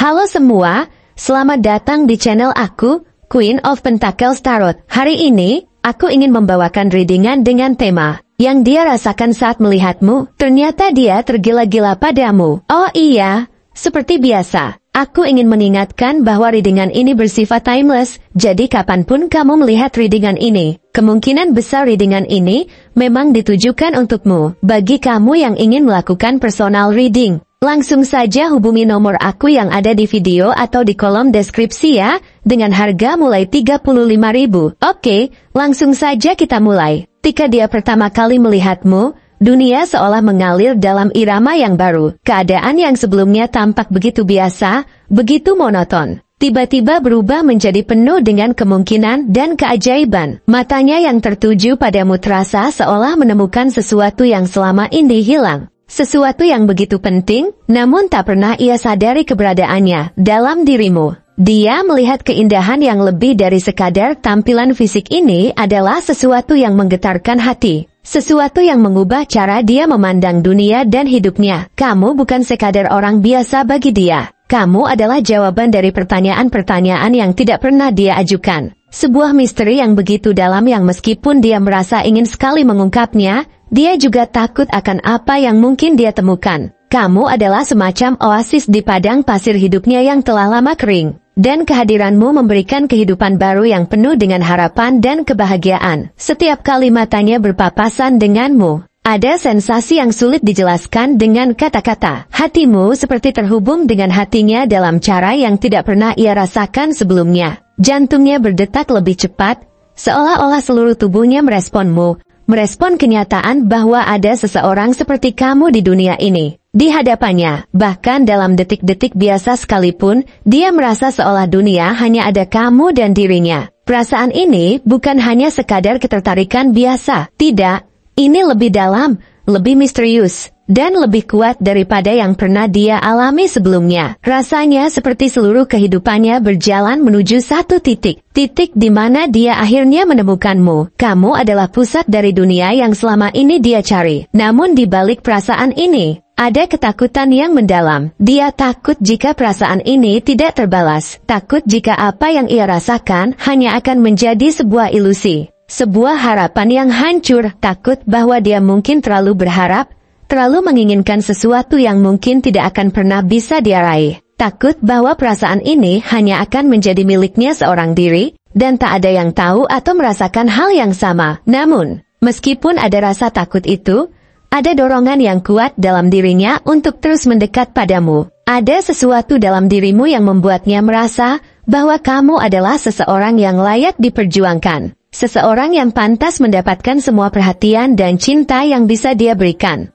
Halo semua, selamat datang di channel aku, Queen of Pentacles Tarot. Hari ini, aku ingin membawakan readingan dengan tema yang dia rasakan saat melihatmu. Ternyata dia tergila-gila padamu. Oh iya, seperti biasa, aku ingin mengingatkan bahwa readingan ini bersifat timeless, jadi kapanpun kamu melihat readingan ini, kemungkinan besar readingan ini memang ditujukan untukmu. Bagi kamu yang ingin melakukan personal reading, langsung saja hubungi nomor aku yang ada di video atau di kolom deskripsi ya, dengan harga mulai 35.000. Oke, langsung saja kita mulai. Ketika dia pertama kali melihatmu, dunia seolah mengalir dalam irama yang baru. Keadaan yang sebelumnya tampak begitu biasa, begitu monoton, tiba-tiba berubah menjadi penuh dengan kemungkinan dan keajaiban. Matanya yang tertuju padamu terasa seolah menemukan sesuatu yang selama ini hilang. Sesuatu yang begitu penting, namun tak pernah ia sadari keberadaannya dalam dirimu. Dia melihat keindahan yang lebih dari sekadar tampilan fisik. Ini adalah sesuatu yang menggetarkan hati. Sesuatu yang mengubah cara dia memandang dunia dan hidupnya. Kamu bukan sekadar orang biasa bagi dia. Kamu adalah jawaban dari pertanyaan-pertanyaan yang tidak pernah dia ajukan. Sebuah misteri yang begitu dalam yang meskipun dia merasa ingin sekali mengungkapnya, dia juga takut akan apa yang mungkin dia temukan. Kamu adalah semacam oasis di padang pasir hidupnya yang telah lama kering. Dan kehadiranmu memberikan kehidupan baru yang penuh dengan harapan dan kebahagiaan. Setiap kali matanya berpapasan denganmu, ada sensasi yang sulit dijelaskan dengan kata-kata. Hatimu seperti terhubung dengan hatinya dalam cara yang tidak pernah ia rasakan sebelumnya. Jantungnya berdetak lebih cepat, seolah-olah seluruh tubuhnya meresponmu. Merespon kenyataan bahwa ada seseorang seperti kamu di dunia ini. Di hadapannya, bahkan dalam detik-detik biasa sekalipun, dia merasa seolah dunia hanya ada kamu dan dirinya. Perasaan ini bukan hanya sekadar ketertarikan biasa. Tidak, ini lebih dalam, lebih misterius, dan lebih kuat daripada yang pernah dia alami sebelumnya. Rasanya seperti seluruh kehidupannya berjalan menuju satu titik. Titik di mana dia akhirnya menemukanmu. Kamu adalah pusat dari dunia yang selama ini dia cari. Namun di balik perasaan ini, ada ketakutan yang mendalam. Dia takut jika perasaan ini tidak terbalas. Takut jika apa yang ia rasakan hanya akan menjadi sebuah ilusi. Sebuah harapan yang hancur. Takut bahwa dia mungkin terlalu berharap, terlalu menginginkan sesuatu yang mungkin tidak akan pernah bisa dia raih. Takut bahwa perasaan ini hanya akan menjadi miliknya seorang diri, dan tak ada yang tahu atau merasakan hal yang sama. Namun, meskipun ada rasa takut itu, ada dorongan yang kuat dalam dirinya untuk terus mendekat padamu. Ada sesuatu dalam dirimu yang membuatnya merasa bahwa kamu adalah seseorang yang layak diperjuangkan. Seseorang yang pantas mendapatkan semua perhatian dan cinta yang bisa dia berikan.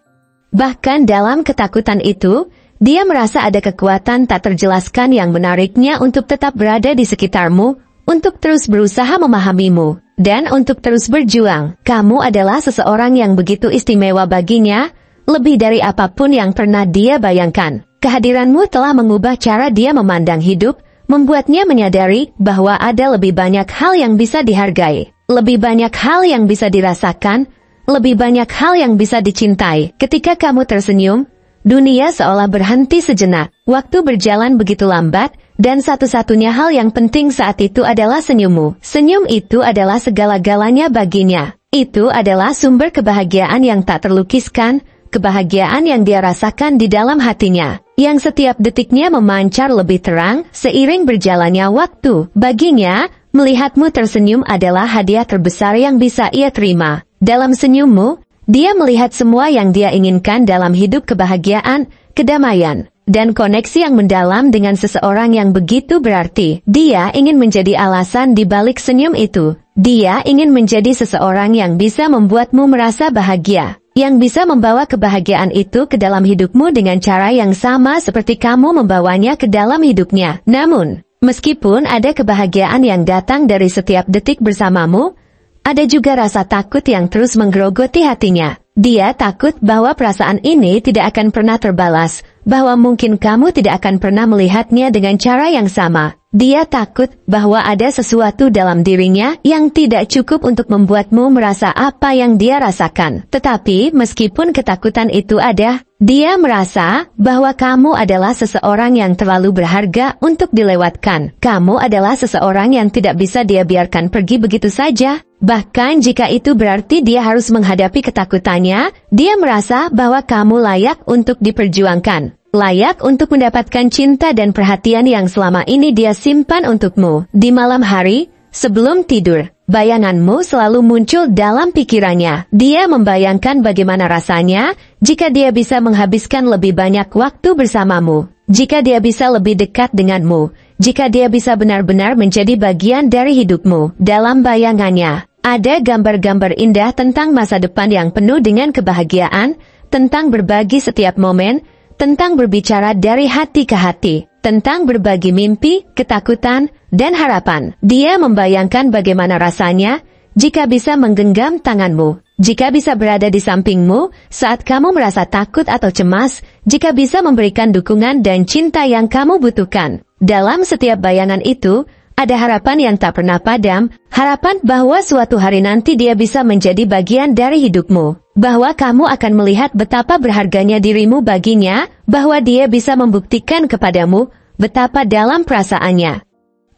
Bahkan dalam ketakutan itu, dia merasa ada kekuatan tak terjelaskan yang menariknya untuk tetap berada di sekitarmu, untuk terus berusaha memahamimu, dan untuk terus berjuang. Kamu adalah seseorang yang begitu istimewa baginya, lebih dari apapun yang pernah dia bayangkan. Kehadiranmu telah mengubah cara dia memandang hidup, membuatnya menyadari bahwa ada lebih banyak hal yang bisa dihargai, lebih banyak hal yang bisa dirasakan, lebih banyak hal yang bisa dicintai. Ketika kamu tersenyum, dunia seolah berhenti sejenak. Waktu berjalan begitu lambat, dan satu-satunya hal yang penting saat itu adalah senyummu. Senyum itu adalah segala-galanya baginya. Itu adalah sumber kebahagiaan yang tak terlukiskan, kebahagiaan yang dia rasakan di dalam hatinya, yang setiap detiknya memancar lebih terang seiring berjalannya waktu. Baginya, melihatmu tersenyum adalah hadiah terbesar yang bisa ia terima. Dalam senyummu, dia melihat semua yang dia inginkan dalam hidup: kebahagiaan, kedamaian, dan koneksi yang mendalam dengan seseorang yang begitu berarti. Dia ingin menjadi alasan di balik senyum itu. Dia ingin menjadi seseorang yang bisa membuatmu merasa bahagia, yang bisa membawa kebahagiaan itu ke dalam hidupmu dengan cara yang sama seperti kamu membawanya ke dalam hidupnya. Namun, meskipun ada kebahagiaan yang datang dari setiap detik bersamamu, ada juga rasa takut yang terus menggerogoti hatinya. Dia takut bahwa perasaan ini tidak akan pernah terbalas, bahwa mungkin kamu tidak akan pernah melihatnya dengan cara yang sama. Dia takut bahwa ada sesuatu dalam dirinya yang tidak cukup untuk membuatmu merasa apa yang dia rasakan. Tetapi meskipun ketakutan itu ada, dia merasa bahwa kamu adalah seseorang yang terlalu berharga untuk dilewatkan. Kamu adalah seseorang yang tidak bisa dia biarkan pergi begitu saja. Bahkan jika itu berarti dia harus menghadapi ketakutannya, dia merasa bahwa kamu layak untuk diperjuangkan. Layak untuk mendapatkan cinta dan perhatian yang selama ini dia simpan untukmu. Di malam hari, sebelum tidur, bayanganmu selalu muncul dalam pikirannya. Dia membayangkan bagaimana rasanya jika dia bisa menghabiskan lebih banyak waktu bersamamu. Jika dia bisa lebih dekat denganmu. Jika dia bisa benar-benar menjadi bagian dari hidupmu. Dalam bayangannya, ada gambar-gambar indah tentang masa depan yang penuh dengan kebahagiaan, tentang berbagi setiap momen, tentang berbicara dari hati ke hati, tentang berbagi mimpi, ketakutan, dan harapan. Dia membayangkan bagaimana rasanya jika bisa menggenggam tanganmu, jika bisa berada di sampingmu saat kamu merasa takut atau cemas, jika bisa memberikan dukungan dan cinta yang kamu butuhkan. Dalam setiap bayangan itu, ada harapan yang tak pernah padam, harapan bahwa suatu hari nanti dia bisa menjadi bagian dari hidupmu. Bahwa kamu akan melihat betapa berharganya dirimu baginya, bahwa dia bisa membuktikan kepadamu betapa dalam perasaannya.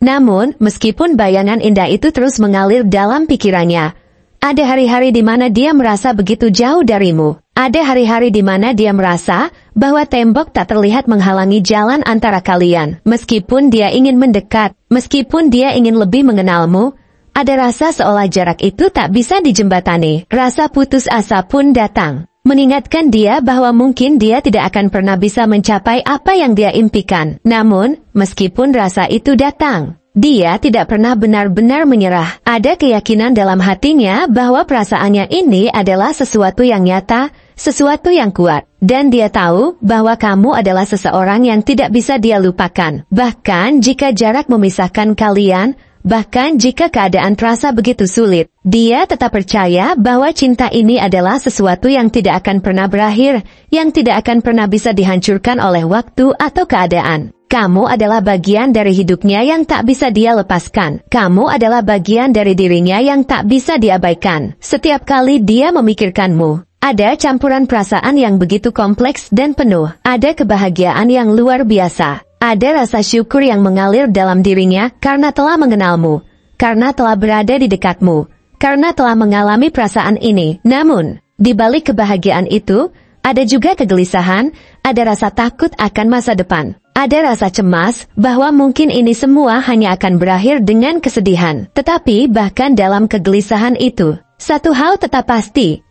Namun, meskipun bayangan indah itu terus mengalir dalam pikirannya, ada hari-hari di mana dia merasa begitu jauh darimu. Ada hari-hari di mana dia merasa bahwa tembok tak terlihat menghalangi jalan antara kalian. Meskipun dia ingin mendekat, meskipun dia ingin lebih mengenalmu, ada rasa seolah jarak itu tak bisa dijembatani. Rasa putus asa pun datang, mengingatkan dia bahwa mungkin dia tidak akan pernah bisa mencapai apa yang dia impikan. Namun, meskipun rasa itu datang, dia tidak pernah benar-benar menyerah. Ada keyakinan dalam hatinya bahwa perasaannya ini adalah sesuatu yang nyata, sesuatu yang kuat. Dan dia tahu bahwa kamu adalah seseorang yang tidak bisa dia lupakan. Bahkan jika jarak memisahkan kalian, bahkan jika keadaan terasa begitu sulit, dia tetap percaya bahwa cinta ini adalah sesuatu yang tidak akan pernah berakhir, yang tidak akan pernah bisa dihancurkan oleh waktu atau keadaan. Kamu adalah bagian dari hidupnya yang tak bisa dia lepaskan. Kamu adalah bagian dari dirinya yang tak bisa diabaikan. Setiap kali dia memikirkanmu, ada campuran perasaan yang begitu kompleks dan penuh. Ada kebahagiaan yang luar biasa. Ada rasa syukur yang mengalir dalam dirinya karena telah mengenalmu, karena telah berada di dekatmu, karena telah mengalami perasaan ini. Namun, di balik kebahagiaan itu, ada juga kegelisahan, ada rasa takut akan masa depan. Ada rasa cemas bahwa mungkin ini semua hanya akan berakhir dengan kesedihan. Tetapi bahkan dalam kegelisahan itu, satu hal tetap pasti.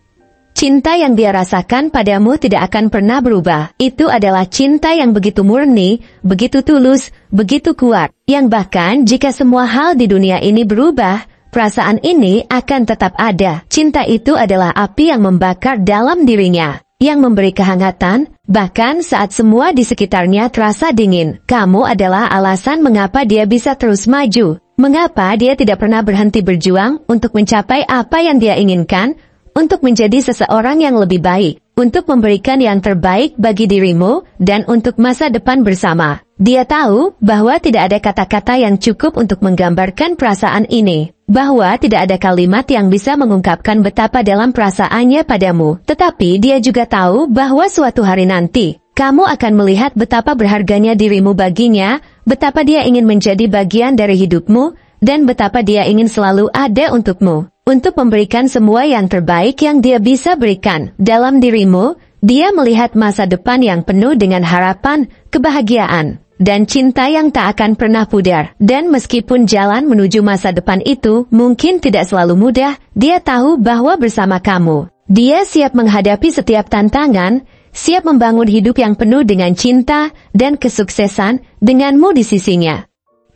Cinta yang dia rasakan padamu tidak akan pernah berubah. Itu adalah cinta yang begitu murni, begitu tulus, begitu kuat, yang bahkan jika semua hal di dunia ini berubah, perasaan ini akan tetap ada. Cinta itu adalah api yang membakar dalam dirinya, yang memberi kehangatan, bahkan saat semua di sekitarnya terasa dingin. Kamu adalah alasan mengapa dia bisa terus maju, mengapa dia tidak pernah berhenti berjuang untuk mencapai apa yang dia inginkan, untuk menjadi seseorang yang lebih baik, untuk memberikan yang terbaik bagi dirimu, dan untuk masa depan bersama. Dia tahu bahwa tidak ada kata-kata yang cukup untuk menggambarkan perasaan ini, bahwa tidak ada kalimat yang bisa mengungkapkan betapa dalam perasaannya padamu. Tetapi dia juga tahu bahwa suatu hari nanti, kamu akan melihat betapa berharganya dirimu baginya, betapa dia ingin menjadi bagian dari hidupmu, dan betapa dia ingin selalu ada untukmu. Untuk memberikan semua yang terbaik yang dia bisa berikan. Dalam dirimu, dia melihat masa depan yang penuh dengan harapan, kebahagiaan, dan cinta yang tak akan pernah pudar. Dan meskipun jalan menuju masa depan itu mungkin tidak selalu mudah, dia tahu bahwa bersama kamu, dia siap menghadapi setiap tantangan, siap membangun hidup yang penuh dengan cinta dan kesuksesan denganmu di sisinya.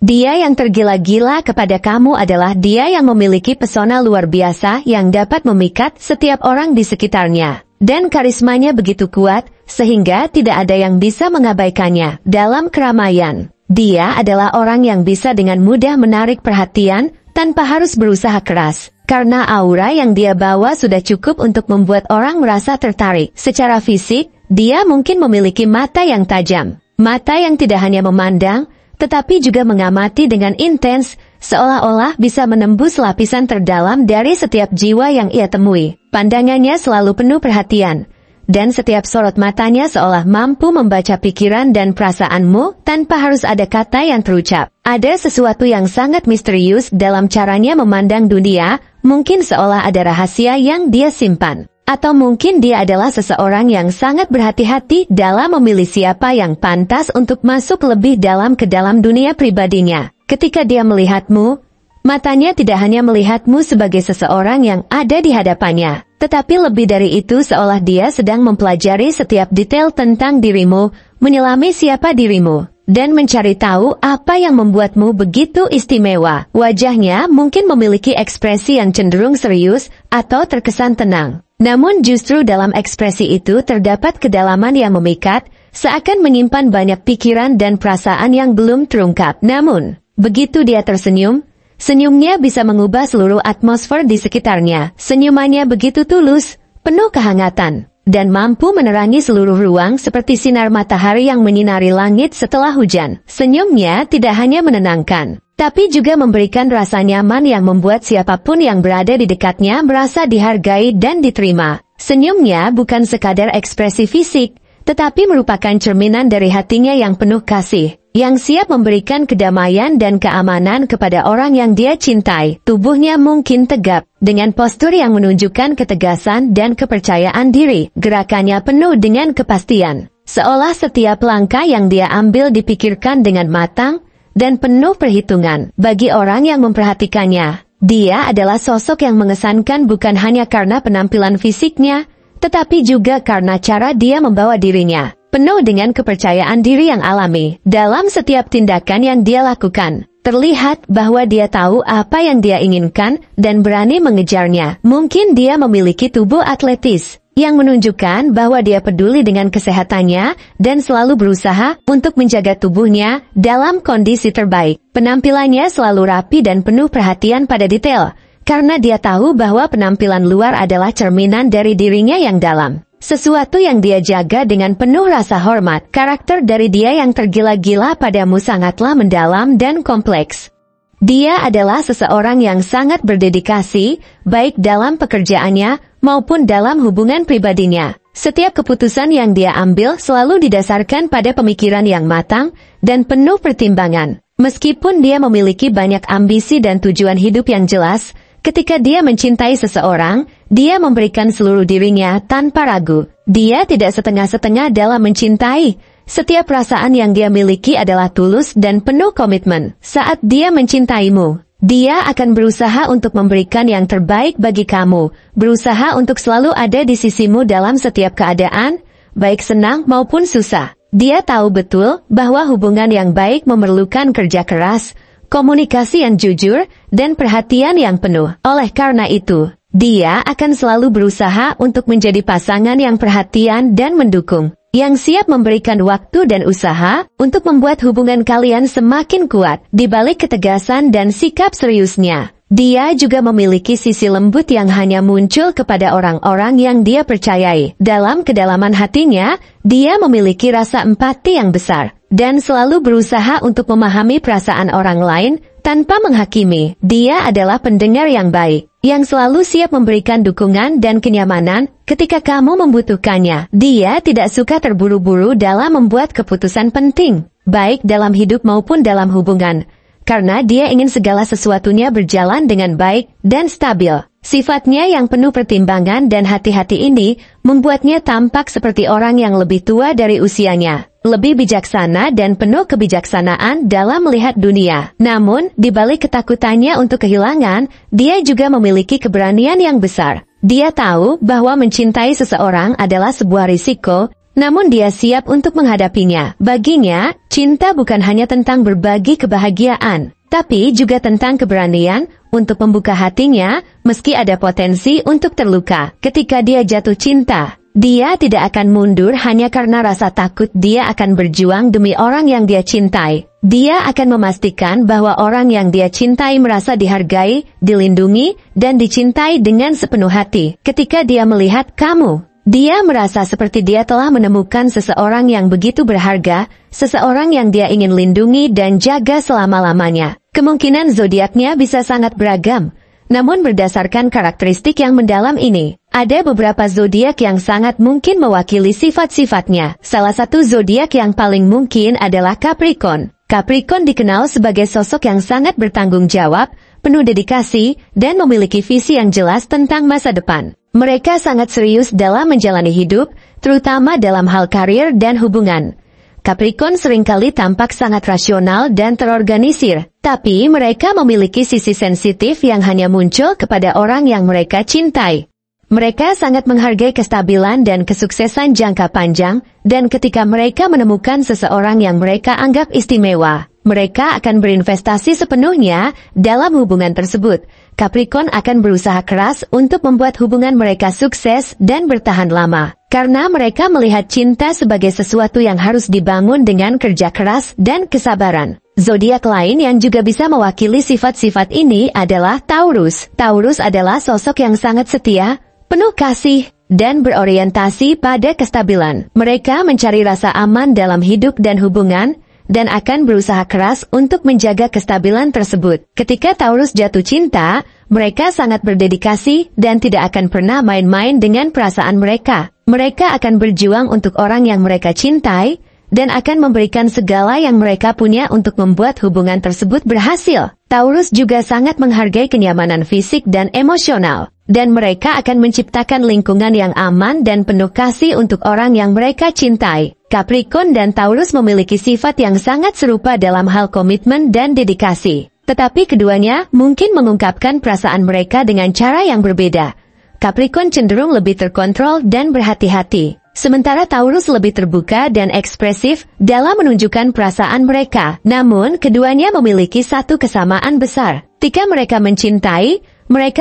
Dia yang tergila-gila kepada kamu adalah dia yang memiliki pesona luar biasa yang dapat memikat setiap orang di sekitarnya. Dan karismanya begitu kuat, sehingga tidak ada yang bisa mengabaikannya. Dalam keramaian, dia adalah orang yang bisa dengan mudah menarik perhatian, tanpa harus berusaha keras. Karena aura yang dia bawa sudah cukup untuk membuat orang merasa tertarik. Secara fisik, dia mungkin memiliki mata yang tajam. Mata yang tidak hanya memandang, tetapi juga mengamati dengan intens, seolah-olah bisa menembus lapisan terdalam dari setiap jiwa yang ia temui. Pandangannya selalu penuh perhatian, dan setiap sorot matanya seolah mampu membaca pikiran dan perasaanmu tanpa harus ada kata yang terucap. Ada sesuatu yang sangat misterius dalam caranya memandang dunia, mungkin seolah ada rahasia yang dia simpan. Atau mungkin dia adalah seseorang yang sangat berhati-hati dalam memilih siapa yang pantas untuk masuk lebih dalam ke dalam dunia pribadinya. Ketika dia melihatmu, matanya tidak hanya melihatmu sebagai seseorang yang ada di hadapannya, tetapi lebih dari itu seolah dia sedang mempelajari setiap detail tentang dirimu, menyelami siapa dirimu, dan mencari tahu apa yang membuatmu begitu istimewa. Wajahnya mungkin memiliki ekspresi yang cenderung serius atau terkesan tenang. Namun justru dalam ekspresi itu terdapat kedalaman yang memikat, seakan menyimpan banyak pikiran dan perasaan yang belum terungkap. Namun, begitu dia tersenyum, senyumnya bisa mengubah seluruh atmosfer di sekitarnya. Senyumannya begitu tulus, penuh kehangatan, dan mampu menerangi seluruh ruang seperti sinar matahari yang menyinari langit setelah hujan. Senyumnya tidak hanya menenangkan, tapi juga memberikan rasa nyaman yang membuat siapapun yang berada di dekatnya merasa dihargai dan diterima. Senyumnya bukan sekadar ekspresi fisik, tetapi merupakan cerminan dari hatinya yang penuh kasih, yang siap memberikan kedamaian dan keamanan kepada orang yang dia cintai. Tubuhnya mungkin tegap, dengan postur yang menunjukkan ketegasan dan kepercayaan diri. Gerakannya penuh dengan kepastian, seolah setiap langkah yang dia ambil dipikirkan dengan matang dan penuh perhitungan. Bagi orang yang memperhatikannya, dia adalah sosok yang mengesankan bukan hanya karena penampilan fisiknya, tetapi juga karena cara dia membawa dirinya, penuh dengan kepercayaan diri yang alami. Dalam setiap tindakan yang dia lakukan, terlihat bahwa dia tahu apa yang dia inginkan dan berani mengejarnya. Mungkin dia memiliki tubuh atletis, yang menunjukkan bahwa dia peduli dengan kesehatannya dan selalu berusaha untuk menjaga tubuhnya dalam kondisi terbaik. Penampilannya selalu rapi dan penuh perhatian pada detail, karena dia tahu bahwa penampilan luar adalah cerminan dari dirinya yang dalam. Sesuatu yang dia jaga dengan penuh rasa hormat. Karakter dari dia yang tergila-gila padamu sangatlah mendalam dan kompleks. Dia adalah seseorang yang sangat berdedikasi, baik dalam pekerjaannya maupun dalam hubungan pribadinya. Setiap keputusan yang dia ambil selalu didasarkan pada pemikiran yang matang dan penuh pertimbangan. Meskipun dia memiliki banyak ambisi dan tujuan hidup yang jelas, ketika dia mencintai seseorang, dia memberikan seluruh dirinya tanpa ragu. Dia tidak setengah-setengah dalam mencintai. Setiap perasaan yang dia miliki adalah tulus dan penuh komitmen. Saat dia mencintaimu, dia akan berusaha untuk memberikan yang terbaik bagi kamu, berusaha untuk selalu ada di sisimu dalam setiap keadaan, baik senang maupun susah. Dia tahu betul bahwa hubungan yang baik memerlukan kerja keras, komunikasi yang jujur, dan perhatian yang penuh. Oleh karena itu, dia akan selalu berusaha untuk menjadi pasangan yang perhatian dan mendukung, yang siap memberikan waktu dan usaha untuk membuat hubungan kalian semakin kuat. Di balik ketegasan dan sikap seriusnya, dia juga memiliki sisi lembut yang hanya muncul kepada orang-orang yang dia percayai. Dalam kedalaman hatinya, dia memiliki rasa empati yang besar, dan selalu berusaha untuk memahami perasaan orang lain tanpa menghakimi. Dia adalah pendengar yang baik, yang selalu siap memberikan dukungan dan kenyamanan ketika kamu membutuhkannya. Dia tidak suka terburu-buru dalam membuat keputusan penting, baik dalam hidup maupun dalam hubungan, karena dia ingin segala sesuatunya berjalan dengan baik dan stabil. Sifatnya yang penuh pertimbangan dan hati-hati ini membuatnya tampak seperti orang yang lebih tua dari usianya, lebih bijaksana dan penuh kebijaksanaan dalam melihat dunia. Namun, di balik ketakutannya untuk kehilangan, dia juga memiliki keberanian yang besar. Dia tahu bahwa mencintai seseorang adalah sebuah risiko, namun dia siap untuk menghadapinya. Baginya, cinta bukan hanya tentang berbagi kebahagiaan, tapi juga tentang keberanian untuk membuka hatinya meski ada potensi untuk terluka. Ketika dia jatuh cinta, dia tidak akan mundur hanya karena rasa takut. Dia akan berjuang demi orang yang dia cintai. Dia akan memastikan bahwa orang yang dia cintai merasa dihargai, dilindungi, dan dicintai dengan sepenuh hati. Ketika dia melihat kamu, Dia merasa seperti dia telah menemukan seseorang yang begitu berharga, seseorang yang dia ingin lindungi dan jaga selama-lamanya. Kemungkinan zodiaknya bisa sangat beragam, namun berdasarkan karakteristik yang mendalam ini, ada beberapa zodiak yang sangat mungkin mewakili sifat-sifatnya. Salah satu zodiak yang paling mungkin adalah Capricorn. Capricorn dikenal sebagai sosok yang sangat bertanggung jawab, penuh dedikasi, dan memiliki visi yang jelas tentang masa depan. Mereka sangat serius dalam menjalani hidup, terutama dalam hal karir dan hubungan. Capricorn seringkali tampak sangat rasional dan terorganisir, tapi mereka memiliki sisi sensitif yang hanya muncul kepada orang yang mereka cintai. Mereka sangat menghargai kestabilan dan kesuksesan jangka panjang, dan ketika mereka menemukan seseorang yang mereka anggap istimewa, mereka akan berinvestasi sepenuhnya dalam hubungan tersebut. Capricorn akan berusaha keras untuk membuat hubungan mereka sukses dan bertahan lama, karena mereka melihat cinta sebagai sesuatu yang harus dibangun dengan kerja keras dan kesabaran. Zodiak lain yang juga bisa mewakili sifat-sifat ini adalah Taurus. Taurus adalah sosok yang sangat setia, penuh kasih, dan berorientasi pada kestabilan. Mereka mencari rasa aman dalam hidup dan hubungan, dan akan berusaha keras untuk menjaga kestabilan tersebut. Ketika Taurus jatuh cinta, mereka sangat berdedikasi dan tidak akan pernah main-main dengan perasaan mereka. Mereka akan berjuang untuk orang yang mereka cintai, dan akan memberikan segala yang mereka punya untuk membuat hubungan tersebut berhasil. Taurus juga sangat menghargai kenyamanan fisik dan emosional, dan mereka akan menciptakan lingkungan yang aman dan penuh kasih untuk orang yang mereka cintai. Capricorn dan Taurus memiliki sifat yang sangat serupa dalam hal komitmen dan dedikasi. Tetapi keduanya mungkin mengungkapkan perasaan mereka dengan cara yang berbeda. Capricorn cenderung lebih terkontrol dan berhati-hati, sementara Taurus lebih terbuka dan ekspresif dalam menunjukkan perasaan mereka. Namun, keduanya memiliki satu kesamaan besar. Ketika mereka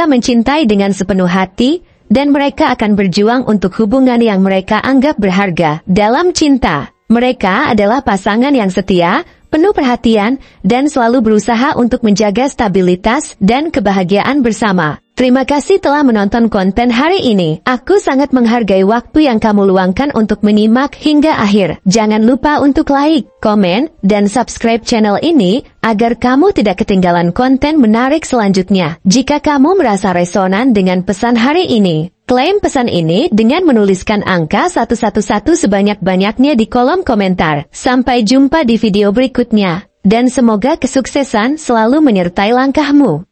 mencintai dengan sepenuh hati, dan mereka akan berjuang untuk hubungan yang mereka anggap berharga. Dalam cinta, mereka adalah pasangan yang setia, penuh perhatian, dan selalu berusaha untuk menjaga stabilitas dan kebahagiaan bersama. Terima kasih telah menonton konten hari ini. Aku sangat menghargai waktu yang kamu luangkan untuk menyimak hingga akhir. Jangan lupa untuk like, komen, dan subscribe channel ini, agar kamu tidak ketinggalan konten menarik selanjutnya. Jika kamu merasa resonan dengan pesan hari ini, klaim pesan ini dengan menuliskan angka 111 sebanyak-banyaknya di kolom komentar. Sampai jumpa di video berikutnya, dan semoga kesuksesan selalu menyertai langkahmu.